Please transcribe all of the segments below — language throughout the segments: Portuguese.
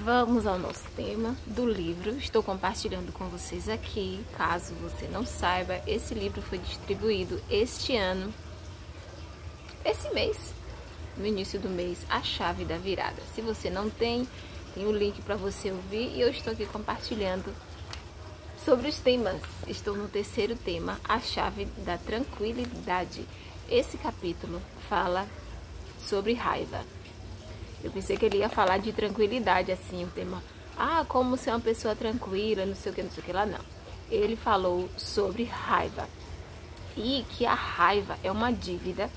Vamos ao nosso tema do livro. Estou compartilhando com vocês aqui. Caso você não saiba, esse livro foi distribuído este ano, esse mês, no início do mês, A Chave da Virada. Se você não tem o link para você ouvir e eu estou aqui compartilhando sobre os temas. Estou no terceiro tema, A Chave da Tranquilidade. Esse capítulo fala sobre raiva. Eu pensei que ele ia falar de tranquilidade, assim, o tema, como ser uma pessoa tranquila, não sei o que lá, não. Ele falou sobre raiva e que a raiva é uma dívida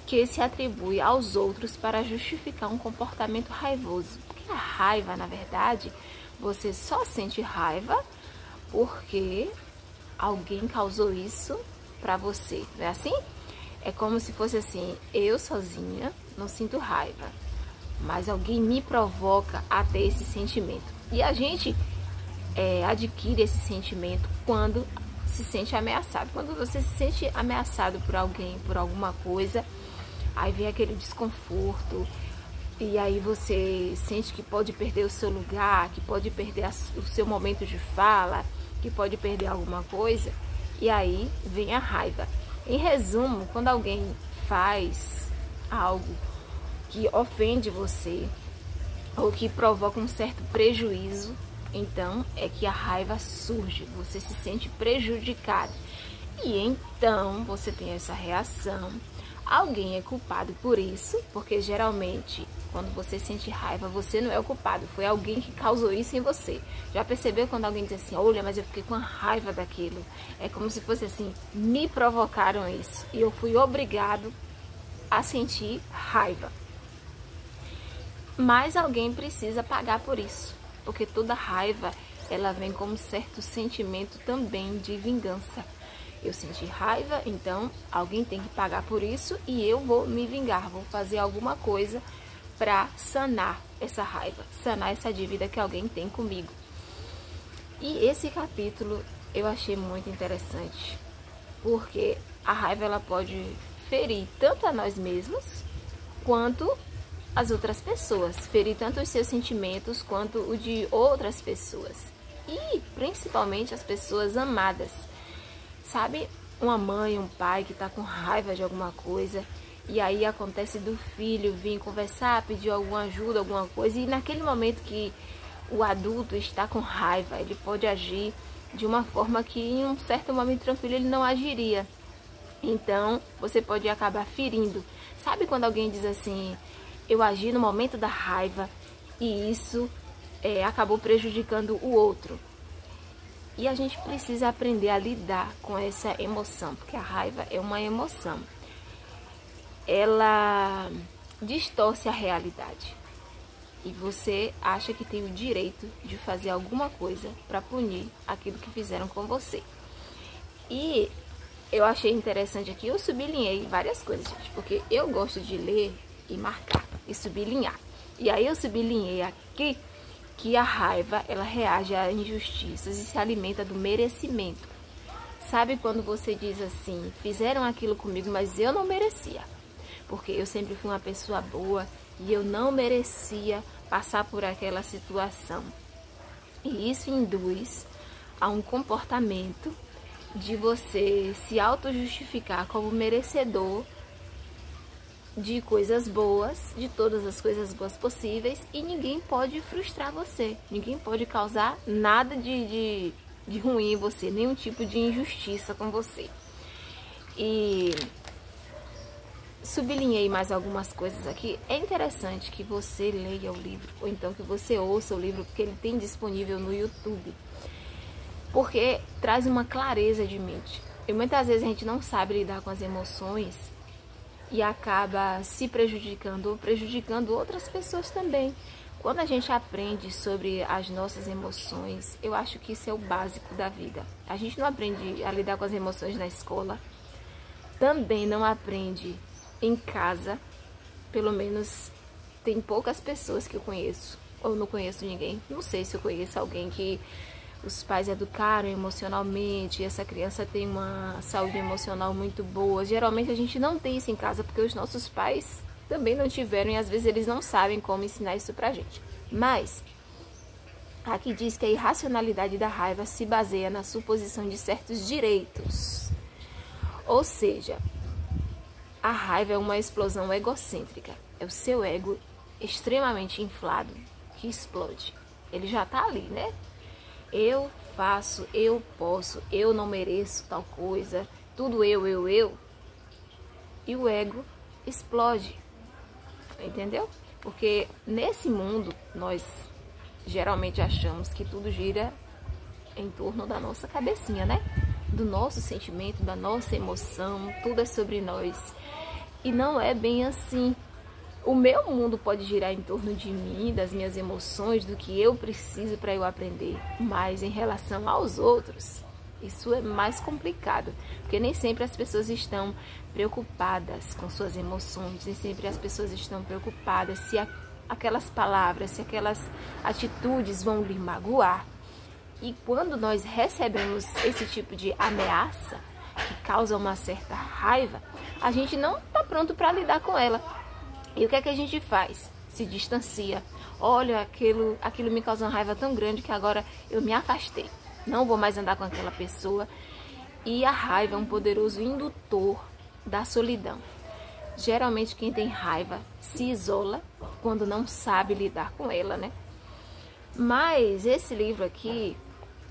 que se atribui aos outros para justificar um comportamento raivoso. Porque a raiva, na verdade, você só sente raiva porque alguém causou isso para você, não é assim? É como se fosse assim, eu sozinha não sinto raiva, mas alguém me provoca a ter esse sentimento. E a gente adquire esse sentimento quando se sente ameaçado. Quando você se sente ameaçado por alguém, por alguma coisa, aí vem aquele desconforto, e aí você sente que pode perder o seu lugar, que pode perder o seu momento de fala, que pode perder alguma coisa, e aí vem a raiva. Em resumo, quando alguém faz algo que ofende você ou que provoca um certo prejuízo, então é que a raiva surge, você se sente prejudicado. E então você tem essa reação. Alguém é culpado por isso, porque geralmente quando você sente raiva, você não é o culpado, foi alguém que causou isso em você. Já percebeu quando alguém diz assim, olha, mas eu fiquei com a raiva daquilo? É como se fosse assim, me provocaram isso e eu fui obrigado a sentir raiva. Mas alguém precisa pagar por isso, porque toda raiva, ela vem com um certo sentimento também de vingança. Eu senti raiva, então alguém tem que pagar por isso e eu vou me vingar, vou fazer alguma coisa para sanar essa raiva, sanar essa dívida que alguém tem comigo. E esse capítulo eu achei muito interessante, porque a raiva ela pode ferir tanto a nós mesmos quanto as outras pessoas, ferir tanto os seus sentimentos quanto o de outras pessoas e principalmente as pessoas amadas. Sabe, uma mãe, um pai que está com raiva de alguma coisa e aí acontece do filho vir conversar, pedir alguma ajuda, alguma coisa, e naquele momento que o adulto está com raiva, ele pode agir de uma forma que em um certo momento tranquilo ele não agiria. Então, você pode acabar ferindo. Sabe quando alguém diz assim, eu agi no momento da raiva e isso acabou prejudicando o outro? E a gente precisa aprender a lidar com essa emoção, porque a raiva é uma emoção. Ela distorce a realidade. E você acha que tem o direito de fazer alguma coisa para punir aquilo que fizeram com você. E eu achei interessante aqui, eu sublinhei várias coisas, gente, porque eu gosto de ler e marcar e sublinhar. E aí eu sublinhei aqui que a raiva, ela reage a injustiças e se alimenta do merecimento. Sabe quando você diz assim, fizeram aquilo comigo, mas eu não merecia, porque eu sempre fui uma pessoa boa e eu não merecia passar por aquela situação. E isso induz a um comportamento de você se auto-justificar como merecedor de coisas boas, de todas as coisas boas possíveis, e ninguém pode frustrar você, ninguém pode causar nada de ruim em você, nenhum tipo de injustiça com você. E sublinhei mais algumas coisas aqui. É interessante que você leia o livro, ou então que você ouça o livro, porque ele tem disponível no YouTube, porque traz uma clareza de mente. E muitas vezes a gente não sabe lidar com as emoções e acaba se prejudicando ou prejudicando outras pessoas também. Quando a gente aprende sobre as nossas emoções, eu acho que isso é o básico da vida. A gente não aprende a lidar com as emoções na escola, também não aprende em casa, pelo menos tem poucas pessoas que eu conheço, ou não conheço ninguém, não sei se eu conheço alguém que os pais educaram emocionalmente, e essa criança tem uma saúde emocional muito boa. Geralmente a gente não tem isso em casa, porque os nossos pais também não tiveram e às vezes eles não sabem como ensinar isso pra gente. Mas aqui diz que a irracionalidade da raiva se baseia na suposição de certos direitos. Ou seja, a raiva é uma explosão egocêntrica. É o seu ego extremamente inflado que explode. Ele já tá ali, né? Eu faço, eu posso, eu não mereço tal coisa, tudo eu. E o ego explode, entendeu? Porque nesse mundo, nós geralmente achamos que tudo gira em torno da nossa cabecinha, né? Do nosso sentimento, da nossa emoção, tudo é sobre nós. E não é bem assim. O meu mundo pode girar em torno de mim, das minhas emoções, do que eu preciso para eu aprender. Mas em relação aos outros, isso é mais complicado. Porque nem sempre as pessoas estão preocupadas com suas emoções. Nem sempre as pessoas estão preocupadas se aquelas palavras, se aquelas atitudes vão lhe magoar. E quando nós recebemos esse tipo de ameaça, que causa uma certa raiva, a gente não está pronto para lidar com ela. E o que é que a gente faz? Se distancia. Olha, aquilo me causa uma raiva tão grande que agora eu me afastei. Não vou mais andar com aquela pessoa. E a raiva é um poderoso indutor da solidão. Geralmente quem tem raiva se isola quando não sabe lidar com ela, né? Mas esse livro aqui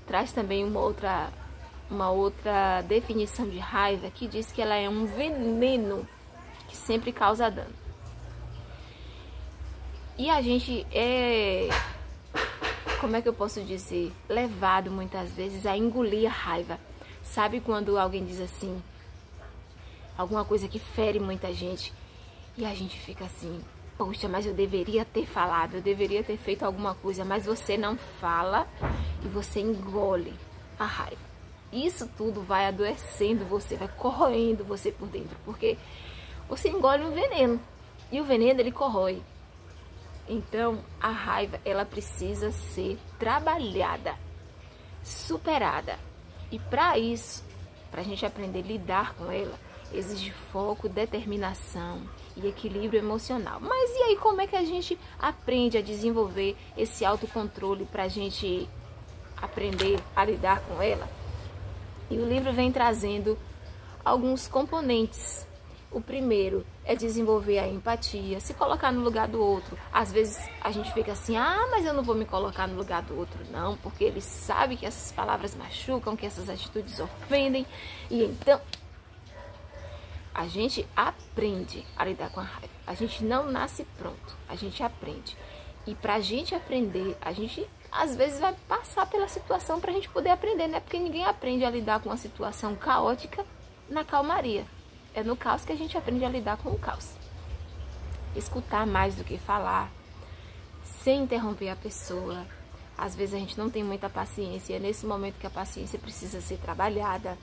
traz também uma outra definição de raiva, que diz que ela é um veneno que sempre causa dano. E a gente é, como é que eu posso dizer, levado muitas vezes a engolir a raiva. Sabe quando alguém diz assim, alguma coisa que fere muita gente, e a gente fica assim, poxa, mas eu deveria ter falado, eu deveria ter feito alguma coisa, mas você não fala e você engole a raiva. Isso tudo vai adoecendo você, vai corroendo você por dentro, porque você engole um veneno, e o veneno ele corrói. Então, a raiva, ela precisa ser trabalhada, superada. E para isso, para a gente aprender a lidar com ela, exige foco, determinação e equilíbrio emocional. Mas e aí, como é que a gente aprende a desenvolver esse autocontrole para a gente aprender a lidar com ela? E o livro vem trazendo alguns componentes. O primeiro é desenvolver a empatia, se colocar no lugar do outro. Às vezes a gente fica assim, mas eu não vou me colocar no lugar do outro não, porque ele sabe que essas palavras machucam, que essas atitudes ofendem. E então, a gente aprende a lidar com a raiva. A gente não nasce pronto, a gente aprende. E pra gente aprender, a gente às vezes vai passar pela situação pra gente poder aprender, né? Porque ninguém aprende a lidar com uma situação caótica na calmaria. É no caos que a gente aprende a lidar com o caos. Escutar mais do que falar, sem interromper a pessoa. Às vezes a gente não tem muita paciência, é nesse momento que a paciência precisa ser trabalhada.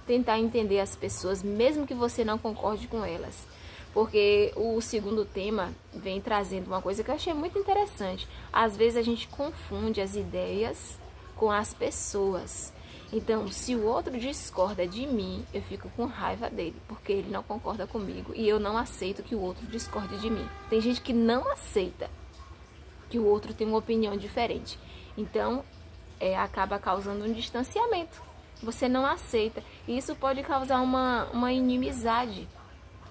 Tentar entender as pessoas, mesmo que você não concorde com elas. Porque o segundo tema vem trazendo uma coisa que eu achei muito interessante. Às vezes a gente confunde as ideias com as pessoas. Então, se o outro discorda de mim, eu fico com raiva dele, porque ele não concorda comigo e eu não aceito que o outro discorde de mim. Tem gente que não aceita que o outro tem uma opinião diferente. Então, acaba causando um distanciamento. Você não aceita. E isso pode causar uma inimizade.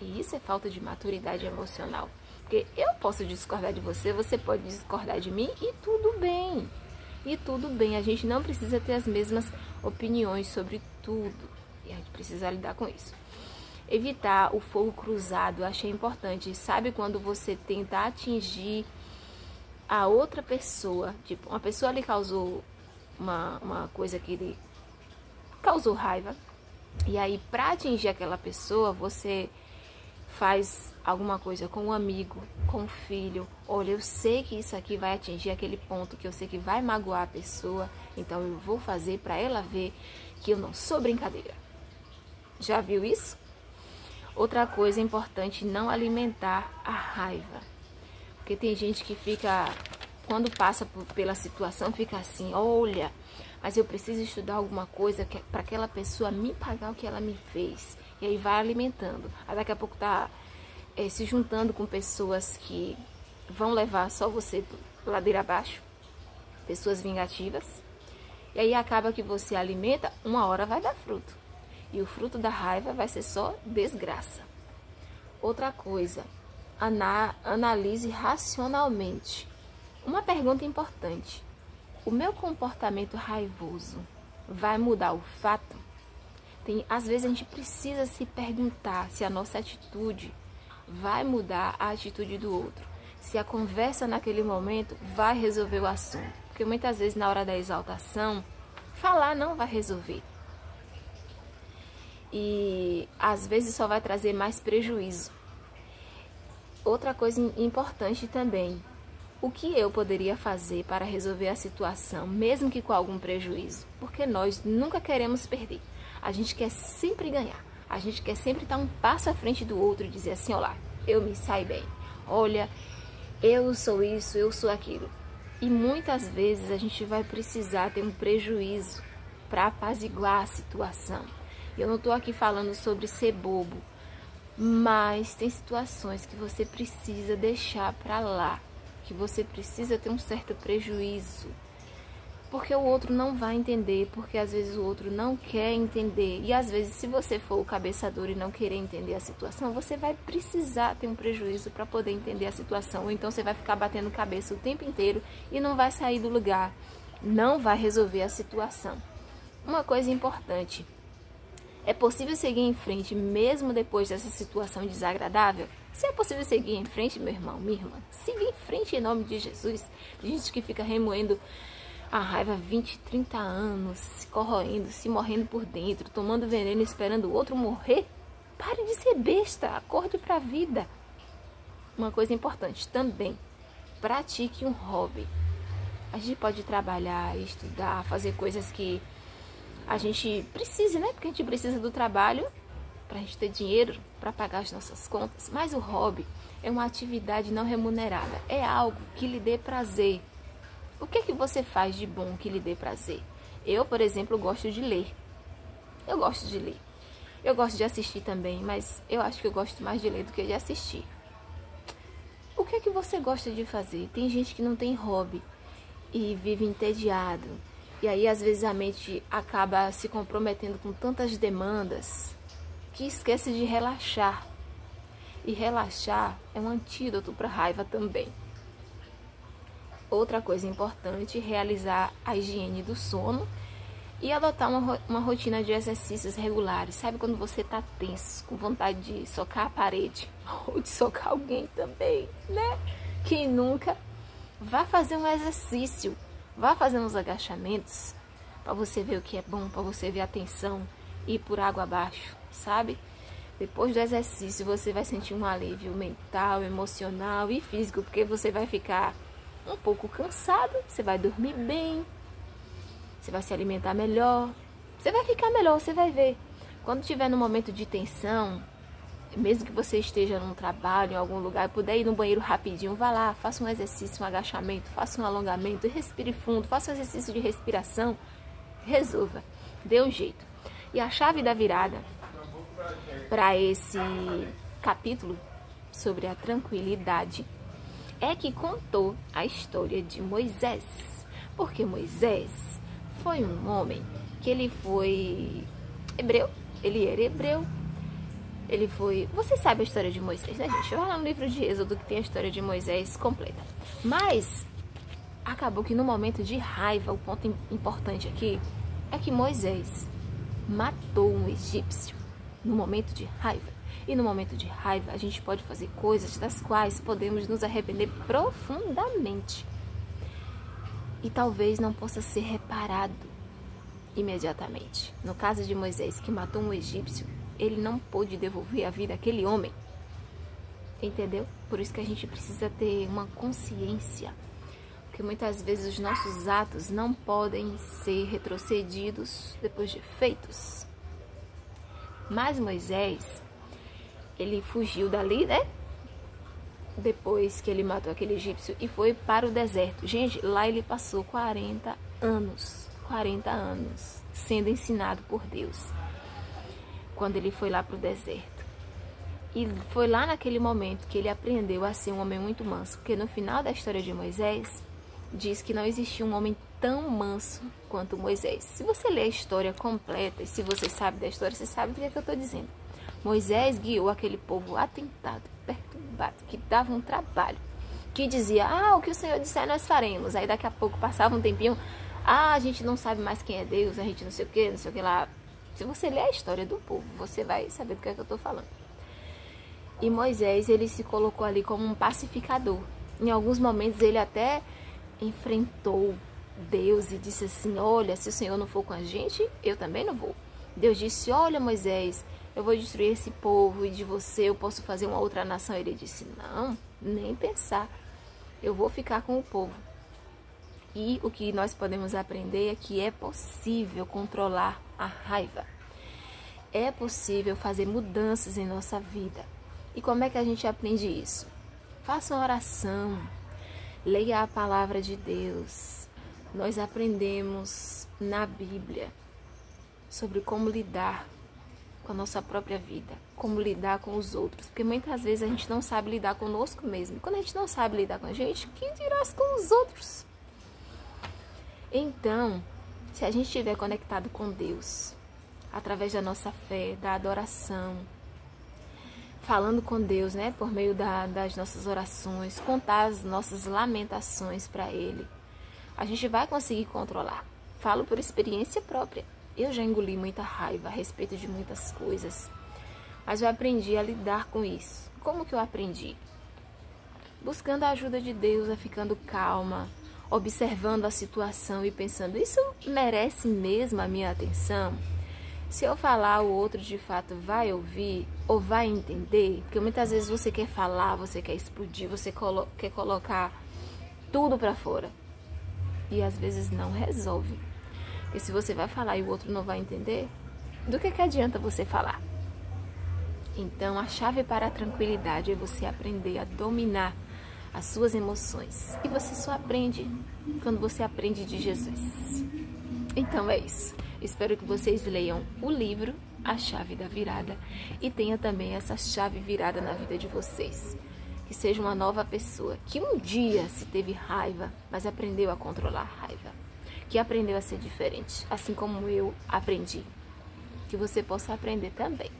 E isso é falta de maturidade emocional. Porque eu posso discordar de você, você pode discordar de mim e tudo bem. E tudo bem, a gente não precisa ter as mesmas opiniões sobre tudo. E a gente precisa lidar com isso. Evitar o fogo cruzado, eu achei importante. Sabe quando você tenta atingir a outra pessoa? Tipo, uma pessoa lhe causou uma coisa que lhe causou raiva. E aí, para atingir aquela pessoa, você faz alguma coisa com um amigo, com um filho. Olha, eu sei que isso aqui vai atingir aquele ponto que eu sei que vai magoar a pessoa, então eu vou fazer para ela ver que eu não sou brincadeira. Já viu isso? Outra coisa importante, não alimentar a raiva. Porque tem gente que fica, quando passa pela situação, fica assim, olha, mas eu preciso estudar alguma coisa para aquela pessoa me pagar o que ela me fez. E aí vai alimentando. Aí daqui a pouco tá se juntando com pessoas que vão levar só você para ladeira abaixo, pessoas vingativas, e aí acaba que você alimenta, uma hora vai dar fruto, e o fruto da raiva vai ser só desgraça. Outra coisa, analise racionalmente. Uma pergunta importante: o meu comportamento raivoso vai mudar o fato? Às vezes a gente precisa se perguntar se a nossa atitude vai mudar a atitude do outro, se a conversa naquele momento vai resolver o assunto, porque muitas vezes na hora da exaltação, falar não vai resolver, e às vezes só vai trazer mais prejuízo. Outra coisa importante também: o que eu poderia fazer para resolver a situação, mesmo que com algum prejuízo? Porque nós nunca queremos perder. A gente quer sempre ganhar. A gente quer sempre estar um passo à frente do outro e dizer assim: olha, eu me saio bem. Olha, eu sou isso, eu sou aquilo. E muitas vezes a gente vai precisar ter um prejuízo para apaziguar a situação. Eu não estou aqui falando sobre ser bobo, mas tem situações que você precisa deixar para lá, que você precisa ter um certo prejuízo, porque o outro não vai entender, porque às vezes o outro não quer entender, e às vezes se você for o cabeça dura e não querer entender a situação, você vai precisar ter um prejuízo para poder entender a situação, ou então você vai ficar batendo cabeça o tempo inteiro e não vai sair do lugar, não vai resolver a situação. Uma coisa importante: é possível seguir em frente mesmo depois dessa situação desagradável? Se é possível seguir em frente, meu irmão, minha irmã, siga em frente em nome de Jesus. Tem gente que fica remoendo a raiva 20, 30 anos, se corroendo, se morrendo por dentro, tomando veneno, esperando o outro morrer. Pare de ser besta, acorde para a vida. Uma coisa importante também: pratique um hobby. A gente pode trabalhar, estudar, fazer coisas que a gente precisa, né? Porque a gente precisa do trabalho para a gente ter dinheiro para pagar as nossas contas. Mas o hobby é uma atividade não remunerada. É algo que lhe dê prazer. O que é que você faz de bom que lhe dê prazer? Eu, por exemplo, gosto de ler. Eu gosto de ler. Eu gosto de assistir também, mas eu acho que eu gosto mais de ler do que de assistir. O que é que você gosta de fazer? Tem gente que não tem hobby e vive entediado. E aí, às vezes, a mente acaba se comprometendo com tantas demandas que esquece de relaxar. E relaxar é um antídoto para a raiva também. Outra coisa importante: realizar a higiene do sono e adotar uma rotina de exercícios regulares. Sabe quando você está tenso, com vontade de socar a parede ou de socar alguém também, né? Quem nunca? Vá fazer um exercício. Vá fazer uns agachamentos para você ver o que é bom, para você ver a tensão ir por água abaixo, sabe? Depois do exercício você vai sentir um alívio mental, emocional e físico, porque você vai ficar um pouco cansado, você vai dormir bem, você vai se alimentar melhor, você vai ficar melhor, você vai ver. Quando tiver no momento de tensão, mesmo que você esteja num trabalho, em algum lugar, puder ir no banheiro rapidinho, vá lá, faça um exercício, um agachamento, faça um alongamento, respire fundo, faça um exercício de respiração, resolva, dê um jeito. E a chave da virada para esse capítulo sobre a tranquilidade é que contou a história de Moisés, porque Moisés foi um homem que ele foi hebreu, ele era hebreu. Ele foi... Você sabe a história de Moisés, né, gente? Vai lá no livro de Êxodo que tem a história de Moisés completa. Mas acabou que no momento de raiva, o ponto importante aqui é que Moisés matou um egípcio no momento de raiva. E no momento de raiva a gente pode fazer coisas das quais podemos nos arrepender profundamente. E talvez não possa ser reparado imediatamente. No caso de Moisés, que matou um egípcio, ele não pôde devolver a vida àquele homem. Entendeu? Por isso que a gente precisa ter uma consciência. Porque muitas vezes os nossos atos não podem ser retrocedidos depois de feitos. Mas Moisés, ele fugiu dali, né? Depois que ele matou aquele egípcio e foi para o deserto. Gente, lá ele passou 40 anos. 40 anos sendo ensinado por Deus. Quando ele foi lá para o deserto. E foi lá naquele momento que ele aprendeu a ser um homem muito manso, porque no final da história de Moisés, diz que não existia um homem tão manso quanto Moisés. Se você ler a história completa, e se você sabe da história, você sabe do que eu estou dizendo. Moisés guiou aquele povo atentado, perturbado, que dava um trabalho, que dizia, o que o Senhor disser nós faremos. Aí daqui a pouco passava um tempinho, a gente não sabe mais quem é Deus, a gente não sei o que lá. Se você ler a história do povo, você vai saber do que é que eu estou falando. E Moisés, ele se colocou ali como um pacificador. Em alguns momentos ele até enfrentou Deus e disse assim, olha, se o Senhor não for com a gente, eu também não vou. Deus disse, olha Moisés, eu vou destruir esse povo e de você eu posso fazer uma outra nação. Ele disse, não, nem pensar, eu vou ficar com o povo. E o que nós podemos aprender é que é possível controlar a raiva. É possível fazer mudanças em nossa vida. E como é que a gente aprende isso? Faça uma oração, leia a palavra de Deus. Nós aprendemos na Bíblia sobre como lidar com a nossa própria vida, como lidar com os outros, porque muitas vezes a gente não sabe lidar conosco mesmo. E quando a gente não sabe lidar com a gente, que dirás com os outros? Então, se a gente estiver conectado com Deus, através da nossa fé, da adoração, falando com Deus, né, por meio das nossas orações, contar as nossas lamentações para Ele, a gente vai conseguir controlar. Falo por experiência própria. Eu já engoli muita raiva a respeito de muitas coisas, mas eu aprendi a lidar com isso. Como que eu aprendi? Buscando a ajuda de Deus, ficando calma, observando a situação e pensando, isso merece mesmo a minha atenção? Se eu falar, o outro de fato vai ouvir ou vai entender? Porque muitas vezes você quer falar, você quer explodir, você quer colocar tudo para fora. E às vezes não resolve. Porque se você vai falar e o outro não vai entender, do que adianta você falar? Então, a chave para a tranquilidade é você aprender a dominar as suas emoções. E você só aprende quando você aprende de Jesus. Então é isso. Espero que vocês leiam o livro A Chave da Virada e tenha também essa chave virada na vida de vocês. Que seja uma nova pessoa, que um dia se teve raiva, mas aprendeu a controlar a raiva. Que aprendeu a ser diferente, assim como eu aprendi. Que você possa aprender também.